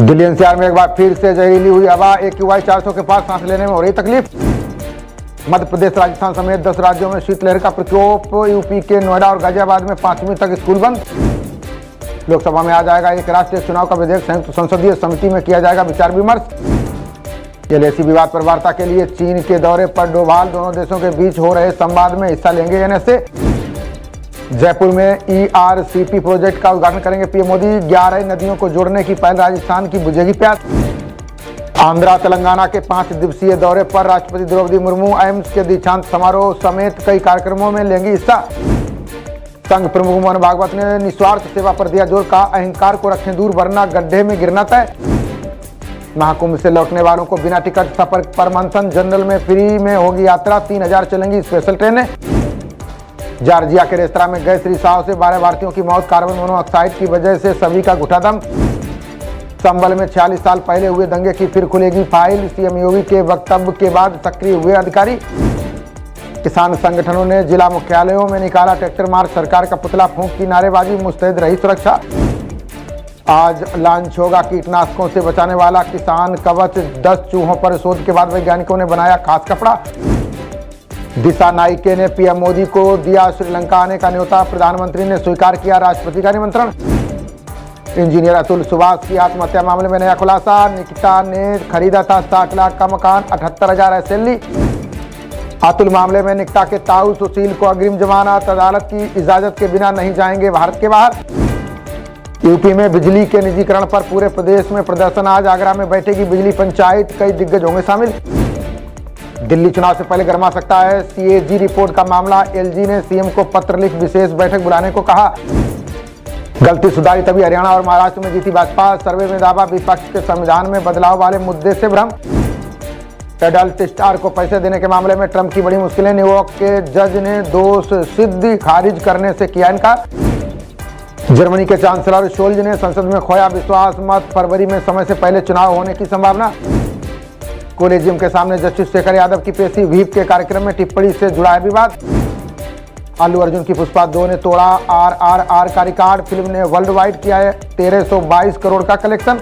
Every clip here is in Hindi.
दिल्ली एनसीआर में एक बार फिर से जहरीली हुई हवा, AQI 400 के पास सांस लेने में हो रही तकलीफ। मध्य प्रदेश, राजस्थान समेत 10 राज्यों में शीतलहर का प्रकोप। यूपी के नोएडा और गाजियाबाद में 5वीं तक स्कूल बंद। लोकसभा में आ जाएगा एक राष्ट्रीय चुनाव का विधेयक, संयुक्त संसदीय समिति में किया जाएगा विचार विमर्श। एलएसी विवाद पर वार्ता के लिए चीन के दौरे पर डोभाल, दोनों देशों के बीच हो रहे संवाद में हिस्सा लेंगे एनएसए। जयपुर में ERCP प्रोजेक्ट का उद्घाटन करेंगे पीएम मोदी। 11 नदियों को जोड़ने की पहल, राजस्थान की बुझेगी प्यास। आंध्रा तेलंगाना के 5 दिवसीय दौरे पर राष्ट्रपति द्रौपदी मुर्मू एम्स के दीक्षांत समारोह समेत कई कार्यक्रमों में लेंगी हिस्सा। संघ प्रमुख मोहन भागवत ने निस्वार्थ सेवा पर दिया जोर, कहा अहंकार को रखें दूर वरना गड्ढे में गिरना तय। महाकुंभ से लौटने वालों को बिना टिकट सफर पर मंथन जनरल में फ्री में होगी यात्रा। 3000 चलेंगी स्पेशल ट्रेनें। जॉर्जिया के रेस्तरां में गए श्री साव से 12 भारतीयों की मौत, कार्बन मोनोऑक्साइड की वजह से सभी का घुटा दम। संभल में 46 साल पहले हुए दंगे की फिर खुलेगी फाइल, सीएम योगी के वक्तव्य के बाद सक्रिय हुए अधिकारी। किसान संगठनों ने जिला मुख्यालयों में निकाला ट्रैक्टर मार्च, सरकार का पुतला फूंक की नारेबाजी, मुस्तैद रही सुरक्षा। आज लॉन्च होगा कीटनाशकों से बचाने वाला किसान कवच, 10 चूहों पर शोध के बाद वैज्ञानिकों ने बनाया खास कपड़ा। दिशा नाइके ने पीएम मोदी को दिया श्रीलंका आने का न्योता, प्रधानमंत्री ने स्वीकार किया राष्ट्रपति का निमंत्रण। इंजीनियर अतुल सुभाष की आत्महत्या मामले में नया खुलासा, निकिता ने खरीदा था 60 लाख का मकान, 78,000 ऐसे ली। अतुल मामले में निकिता के ताऊ सुशील को अग्रिम जमानत, अदालत की इजाजत के बिना नहीं जाएंगे भारत के बाहर। यूपी में बिजली के निजीकरण पर पूरे प्रदेश में प्रदर्शन, आज आगरा में बैठेगी बिजली पंचायत, कई दिग्गज होंगे शामिल। दिल्ली चुनाव से पहले गर्मा सकता है CAG रिपोर्ट का मामला, LG ने सीएम को पत्र लिख विशेष बैठक बुलाने को कहा। गलती सुधारी तभी हरियाणा और महाराष्ट्र में जीती भाजपा, सर्वे में दावा विपक्ष के संविधान में बदलाव वाले मुद्दे से भ्रम। एडल्ट स्टार को पैसे देने के मामले में ट्रंप की बड़ी मुश्किलें, न्यूयॉर्क के जज ने दोष सिद्ध खारिज करने से किया इनकार। जर्मनी के चांसलर शोल्ज ने संसद में खोया विश्वास मत, फरवरी में समय से पहले चुनाव होने की संभावना। कोलेजियम के सामने जस्टिस शेखर यादव की पेशी, व्हीप के कार्यक्रम में टिप्पणी से जुड़ा है विवाद। अल्लू अर्जुन की पुष्पा 2 ने तोड़ा RRR का रिकॉर्ड, फिल्म ने वर्ल्ड वाइड किया है 1322 करोड़ का कलेक्शन।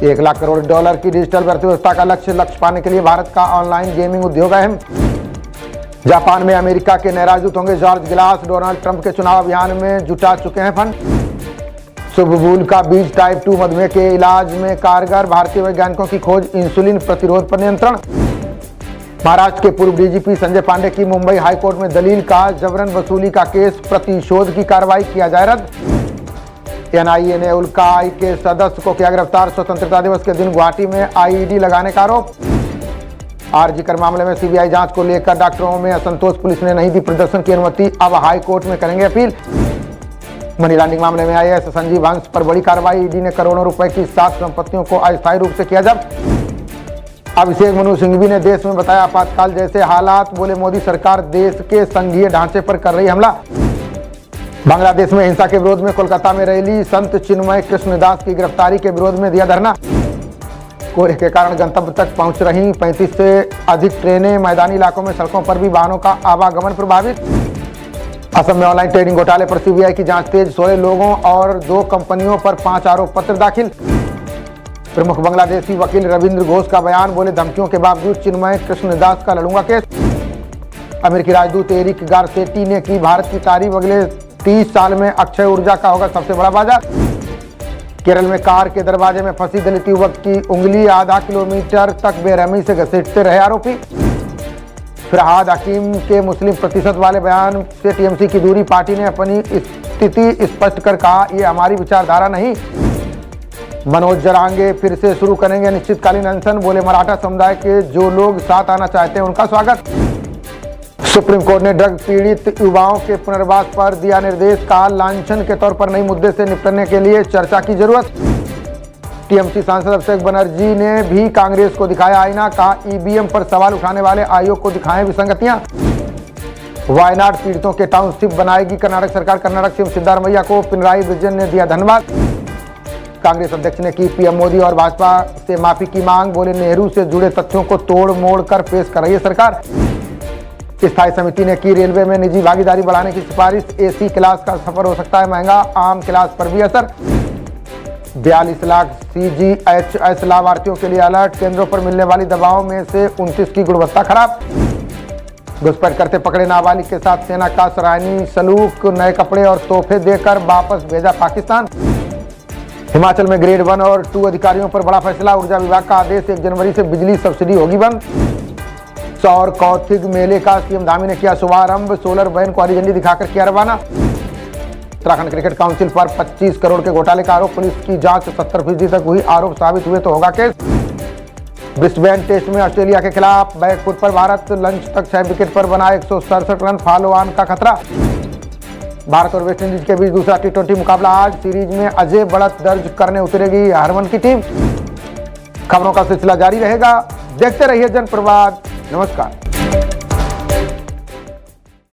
1 लाख करोड़ डॉलर की डिजिटल अर्थव्यवस्था का लक्ष्य पाने के लिए भारत का ऑनलाइन गेमिंग उद्योग अहम। जापान में अमेरिका के नए राजदूत होंगे जॉर्ज ग्लास, डोनाल्ड ट्रंप के चुनाव अभियान में जुटा चुके हैं फंड। शुभबूल का बीज टाइप 2 मधुमेह के इलाज में कारगर, भारतीय वैज्ञानिकों की खोज, इंसुलिन प्रतिरोध पर नियंत्रण। महाराष्ट्र के पूर्व DGP संजय पांडे की मुंबई हाईकोर्ट में दलील, का जबरन वसूली का केस, प्रतिशोध की कार्रवाई किया जाए रद्द। NIA ने उल्काई के सदस्य को किया गिरफ्तार, स्वतंत्रता दिवस के दिन गुवाहाटी में IED लगाने का आरोप। आरजीकर मामले में CBI जांच को लेकर डॉक्टरों में असंतोष, पुलिस ने नहीं दी प्रदर्शन की अनुमति, अब हाईकोर्ट में करेंगे अपील। मनी लॉन्ड्रिंग मामले में IAS संजीव हंस पर बड़ी कार्रवाई, ईडी ने करोड़ों रुपए की 7 संपत्तियों को अस्थायी रूप से किया जब्त। अभिषेक मनु सिंघवी ने देश में बताया आपातकाल जैसे हालात, बोले मोदी सरकार देश के संघीय ढांचे पर कर रही हमला। बांग्लादेश में हिंसा के विरोध में कोलकाता में रैली, संत चिन्मय कृष्णदास की गिरफ्तारी के विरोध में दिया धरना। कोहरे के कारण गंतव्य तक पहुंच रही 35 से अधिक ट्रेनें, मैदानी इलाकों में सड़कों पर भी वाहनों का आवागमन प्रभावित। असम में ऑनलाइन ट्रेडिंग घोटाले पर CBI की जांच तेज, 16 लोगों और 2 कंपनियों पर 5 आरोप पत्र दाखिल। प्रमुख बांग्लादेशी वकील रविंद्र घोष का बयान, बोले धमकियों के बावजूद चिन्मय कृष्णदास का लड़ूंगा केस। अमेरिकी राजदूत एरिक गारसेटी ने की भारत की तारीफ, अगले 30 साल में अक्षय ऊर्जा का होगा सबसे बड़ा बाजार। केरल में कार के दरवाजे में फंसी दलित युवक की उंगली, आधा किलोमीटर तक बेरहमी से घसीटते रहे आरोपी। फिरहाद हकीम के मुस्लिम प्रतिशत वाले बयान से TMC की दूरी, पार्टी ने अपनी स्थिति स्पष्ट कर कहा ये हमारी विचारधारा नहीं। मनोज जरांगे फिर से शुरू करेंगे अनिश्चितकालीन अनशन, बोले मराठा समुदाय के जो लोग साथ आना चाहते हैं उनका स्वागत। सुप्रीम कोर्ट ने ड्रग पीड़ित युवाओं के पुनर्वास पर दिया निर्देश, कहा लांछन के तौर पर नई मुद्दे से निपटने के लिए चर्चा की जरूरत। TMC सांसद अभिषेक बनर्जी ने भी कांग्रेस को दिखाया आईना, कहा EVM पर सवाल उठाने वाले आयोग को दिखाएं विसंगतियां। वायनाड पीड़ितों के टाउनशिप बनाएगी कर्नाटक सरकार, कर्नाटक सीएम सिद्धारमैया को पिनराई विजयन ने दिया धन्यवाद। कांग्रेस अध्यक्ष ने की पीएम मोदी और भाजपा से माफी की मांग, बोले नेहरू से जुड़े तथ्यों को तोड़ मोड़ कर पेश कर रही है सरकार। स्थायी समिति ने की रेलवे में निजी भागीदारी बढ़ाने की सिफारिश। एसी क्लास का सफर हो सकता है महंगा, आम क्लास पर भी असर। 42 लाख CGHS लाभार्थियों के लिए अलर्ट। केंद्रों पर मिलने वाली दवाओं में से 29 की गुणवत्ता खराब। घुसपैठ करते पकड़े नाबालिग के साथ सेना का सराहनीय सलूक। नए कपड़े और तोहफे देकर वापस भेजा पाकिस्तान। हिमाचल में ग्रेड 1 और 2 अधिकारियों पर बड़ा फैसला। ऊर्जा विभाग का आदेश, 1 जनवरी से बिजली सब्सिडी होगी बंद। सौर कौथिग मेले का सीएम धामी ने किया शुभारंभ। सोलर वैन को हरी झंडी दिखाकर किया रवाना। उत्तराखंड क्रिकेट काउंसिल पर 25 करोड़ के घोटाले का आरोप। पुलिस की जांच 70% तक हुई। आरोप साबित हुए तो होगा केस। ब्रिस्बेन टेस्ट में ऑस्ट्रेलिया के खिलाफ बैकफुट पर भारत। लंच तक 6 विकेट पर बना 167 रन। फॉलो ऑन का खतरा। भारत और वेस्टइंडीज के बीच दूसरा T20 मुकाबला आज। सीरीज में अजय बढ़त दर्ज करने उतरेगी हरमन की टीम। खबरों का सिलसिला जारी रहेगा। देखते रहिए जनप्रवाद। नमस्कार।